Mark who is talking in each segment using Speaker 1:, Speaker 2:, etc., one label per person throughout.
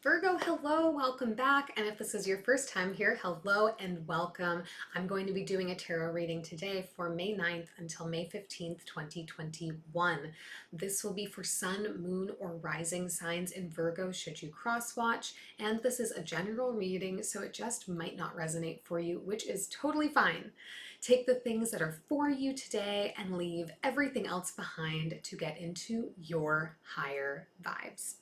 Speaker 1: Virgo, hello, welcome back. And if this is your first time here, hello and welcome. I'm going to be doing a tarot reading today for May 9th until May 15th, 2021. This will be for sun, moon, or rising signs in Virgo should you cross watch. And this is a general reading, so it just might not resonate for you, which is totally fine. Take the things that are for you today and leave everything else behind to get into your higher vibes.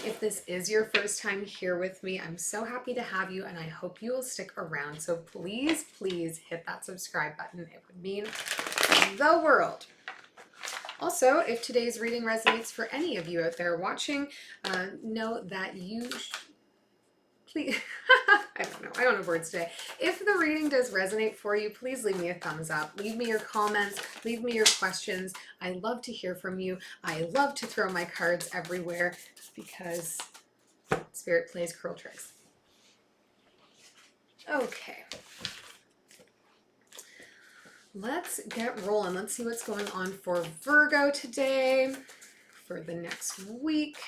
Speaker 1: If this is your first time here with me, I'm so happy to have you and I hope you will stick around. So please, please hit that subscribe button. It would mean the world. Also, if today's reading resonates for any of you out there watching, know that you please, I don't have words today. If the reading does resonate for you, please leave me a thumbs up. Leave me your comments, leave me your questions. I love to hear from you. I love to throw my cards everywhere because Spirit plays cruel tricks. Okay. Let's get rolling. Let's see what's going on for Virgo today, for the next week.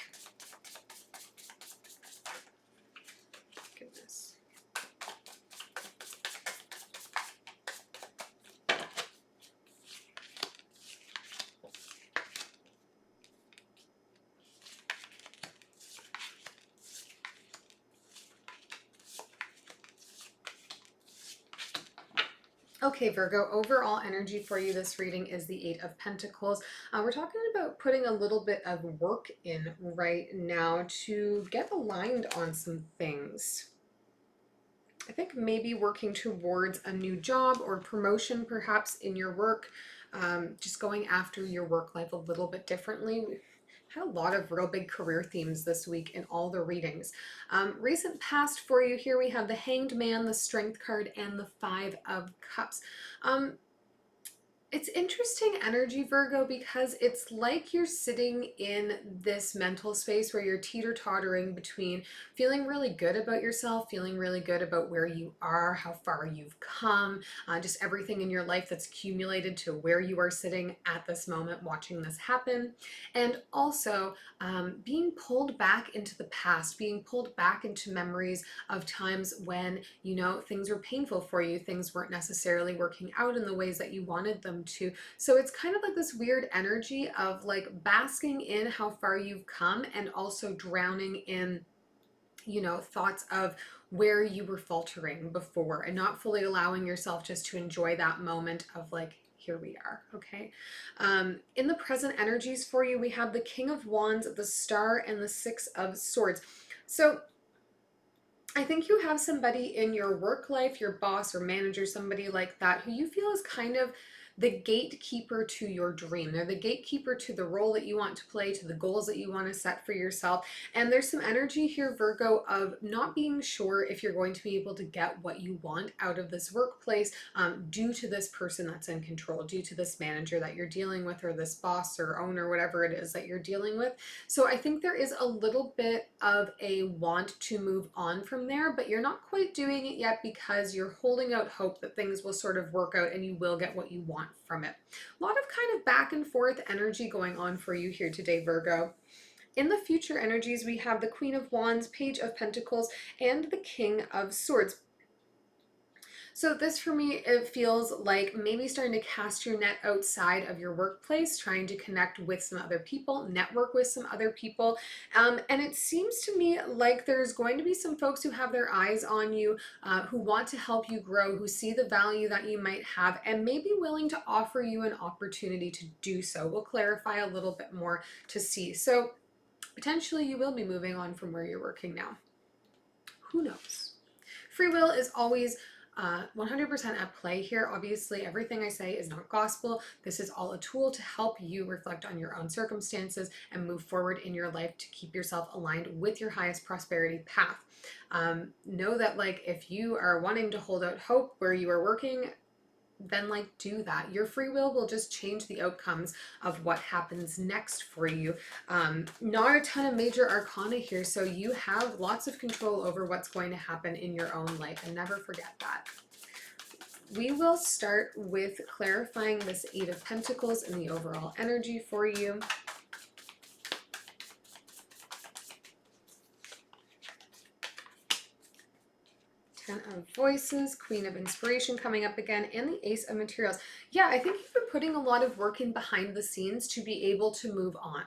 Speaker 1: Okay, Virgo, overall energy for you this reading is the Eight of Pentacles. We're talking about putting a little bit of work in right now to get aligned on some things. I think maybe working towards a new job or promotion perhaps in your work, just going after your work life a little bit differently. Had a lot of real big career themes this week in all the readings. Recent past for you, here we have the Hanged Man, the Strength card, and the Five of Cups. It's interesting energy, Virgo, because it's like you're sitting in this mental space where you're teeter-tottering between feeling really good about yourself, feeling really good about where you are, how far you've come, just everything in your life that's accumulated to where you are sitting at this moment watching this happen. And also being pulled back into the past, being pulled back into memories of times when, you know, things were painful for you, things weren't necessarily working out in the ways that you wanted them to. So it's kind of like this weird energy of like basking in how far you've come and also drowning in, you know, thoughts of where you were faltering before and not fully allowing yourself just to enjoy that moment of like, here we are, okay? In the present energies for you, we have the King of Wands, the Star, and the Six of Swords. So I think you have somebody in your work life, your boss or manager, somebody like that, who you feel is kind of the gatekeeper to your dream. They're the gatekeeper to the role that you want to play, to the goals that you want to set for yourself. And there's some energy here, Virgo, of not being sure if you're going to be able to get what you want out of this workplace due to this person that's in control, due to this manager that you're dealing with, or this boss or owner, whatever it is that you're dealing with. So I think there is a little bit of a want to move on from there, but you're not quite doing it yet because you're holding out hope that things will sort of work out and you will get what you want from it. A lot of kind of back and forth energy going on for you here today, Virgo. In the future energies, we have the Queen of Wands, Page of Pentacles, and the King of Swords. So this for me, it feels like maybe starting to cast your net outside of your workplace, trying to connect with some other people, network with some other people. And it seems to me like there's going to be some folks who have their eyes on you, who want to help you grow, who see the value that you might have, and may be willing to offer you an opportunity to do so. We'll clarify a little bit more to see. So potentially you will be moving on from where you're working now. Who knows? Free will is always 100% at play here. Obviously, everything I say is not gospel. This is all a tool to help you reflect on your own circumstances and move forward in your life to keep yourself aligned with your highest prosperity path. Know that, like, if you are wanting to hold out hope where you are working, then like do that. Your free will just change the outcomes of what happens next for you. Not a ton of major arcana here, so you have lots of control over what's going to happen in your own life, and never forget that. We will start with clarifying this Eight of Pentacles and the overall energy for you. Ten of Voices, Queen of Inspiration coming up again, and the Ace of Materials. Yeah, I think you've been putting a lot of work in behind the scenes to be able to move on.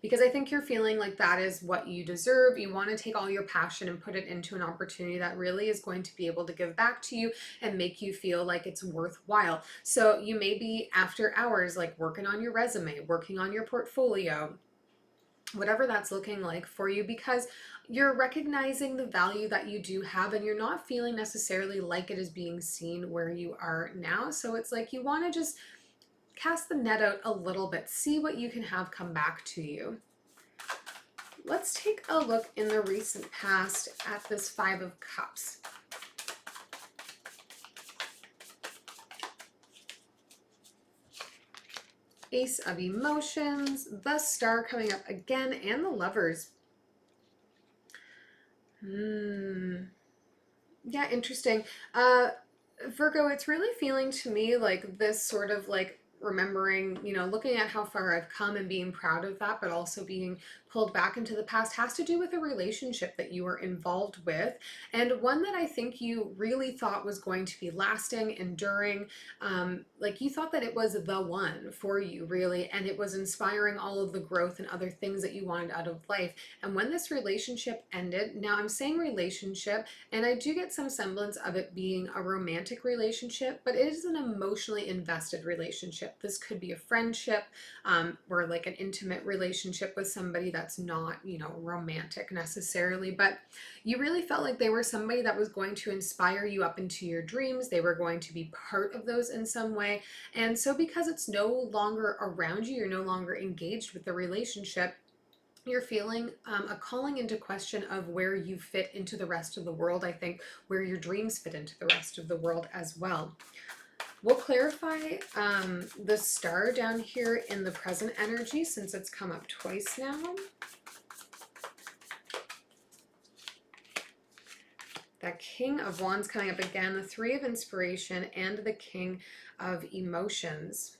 Speaker 1: Because I think you're feeling like that is what you deserve. You want to take all your passion and put it into an opportunity that really is going to be able to give back to you and make you feel like it's worthwhile. So you may be after hours like working on your resume, working on your portfolio, whatever that's looking like for you, because you're recognizing the value that you do have and you're not feeling necessarily like it is being seen where you are now. So it's like you want to just cast the net out a little bit, see what you can have come back to you. Let's take a look in the recent past at this Five of Cups. Ace of Emotions, the Star coming up again, and the Lovers. Yeah, interesting. Virgo, it's really feeling to me like this sort of like remembering, looking at how far I've come and being proud of that, but also being pulled back into the past has to do with a relationship that you were involved with, and one that I think you really thought was going to be lasting, enduring. Like you thought that it was the one for you, really, and it was inspiring all of the growth and other things that you wanted out of life. And when this relationship ended, now I'm saying relationship, and I do get some semblance of it being a romantic relationship, but it is an emotionally invested relationship. This could be a friendship, or like an intimate relationship with somebody that's not, romantic necessarily, but you really felt like they were somebody that was going to inspire you up into your dreams. They were going to be part of those in some way. And so because it's no longer around you, you're no longer engaged with the relationship, you're feeling a calling into question of where you fit into the rest of the world. I think where your dreams fit into the rest of the world as well. We'll clarify the Star down here in the present energy since it's come up twice now. That King of Wands coming up again, the Three of Inspiration, and the King of Emotions.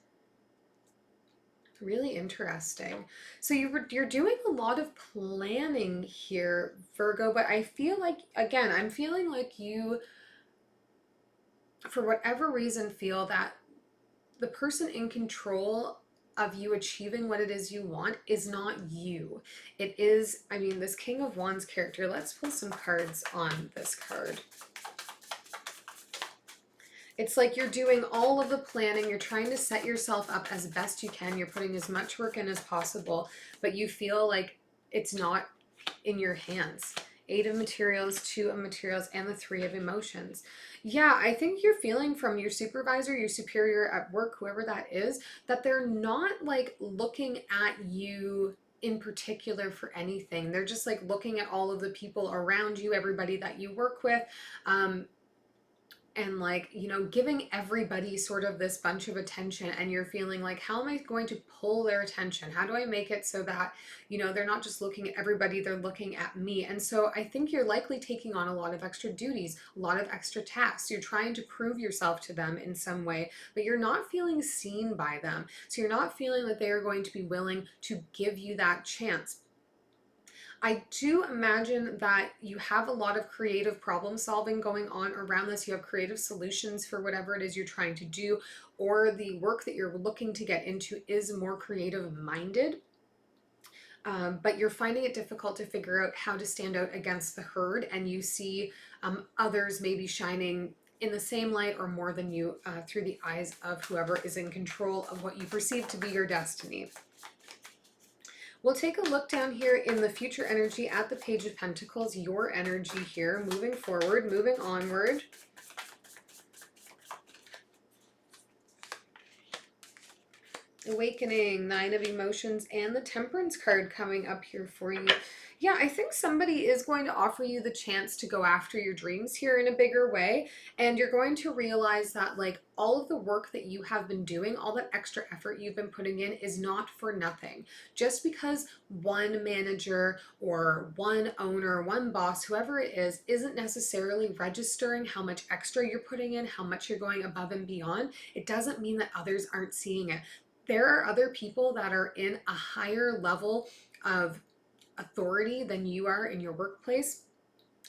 Speaker 1: Really interesting. So you're doing a lot of planning here, Virgo, but I feel like, again, I'm feeling like you, for whatever reason, feel that the person in control of you achieving what it is you want is not you. It is, this King of Wands character. Let's pull some cards on this card. It's like you're doing all of the planning. You're trying to set yourself up as best you can. You're putting as much work in as possible, but you feel like it's not in your hands. Eight of Materials, Two of Materials, and the Three of Emotions. Yeah, I think you're feeling from your supervisor, your superior at work, whoever that is, that they're not like looking at you in particular for anything. They're just like looking at all of the people around you, everybody that you work with, and like, giving everybody sort of this bunch of attention, and you're feeling like, how am I going to pull their attention? How do I make it so that, they're not just looking at everybody, they're looking at me? And so I think you're likely taking on a lot of extra duties, a lot of extra tasks. You're trying to prove yourself to them in some way, but you're not feeling seen by them. So you're not feeling that they are going to be willing to give you that chance. I do imagine that you have a lot of creative problem solving going on around this. You have creative solutions for whatever it is you're trying to do, or the work that you're looking to get into is more creative minded. But you're finding it difficult to figure out how to stand out against the herd, and you see others maybe shining in the same light or more than you through the eyes of whoever is in control of what you perceive to be your destiny. We'll take a look down here in the future energy at the Page of Pentacles, your energy here, moving forward, moving onward. Awakening, Nine of Emotions, and the Temperance card coming up here for you. Yeah, I think somebody is going to offer you the chance to go after your dreams here in a bigger way. And you're going to realize that like all of the work that you have been doing, all that extra effort you've been putting in is not for nothing. Just because one manager or one owner, one boss, whoever it is, isn't necessarily registering how much extra you're putting in, how much you're going above and beyond, it doesn't mean that others aren't seeing it. There are other people that are in a higher level of authority than you are in your workplace,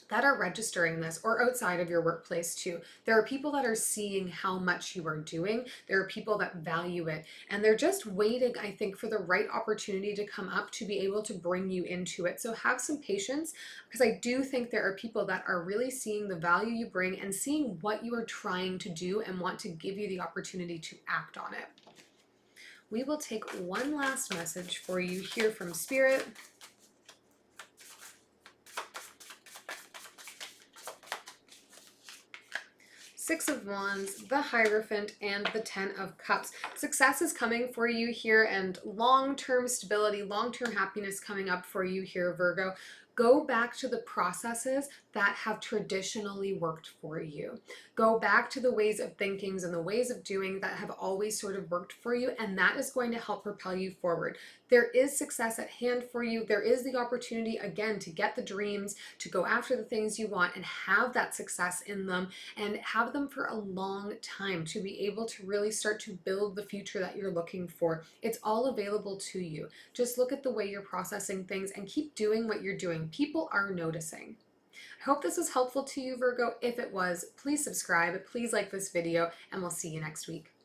Speaker 1: that are registering this, or outside of your workplace too. There are people that are seeing how much you are doing. There are people that value it, and they're just waiting, I think, for the right opportunity to come up to be able to bring you into it. So have some patience, because I do think there are people that are really seeing the value you bring and seeing what you are trying to do and want to give you the opportunity to act on it. We will take one last message for you here from Spirit. Six of Wands, the Hierophant, and the Ten of Cups. Success is coming for you here, and long-term stability, long-term happiness coming up for you here, Virgo. Go back to the processes that have traditionally worked for you. Go back to the ways of thinkings and the ways of doing that have always sort of worked for you, and that is going to help propel you forward. There is success at hand for you. There is the opportunity, again, to get the dreams, to go after the things you want and have that success in them, and have them for a long time, to be able to really start to build the future that you're looking for. It's all available to you. Just look at the way you're processing things and keep doing what you're doing. People are noticing. I hope this was helpful to you, Virgo. If it was, please subscribe, please like this video, and we'll see you next week.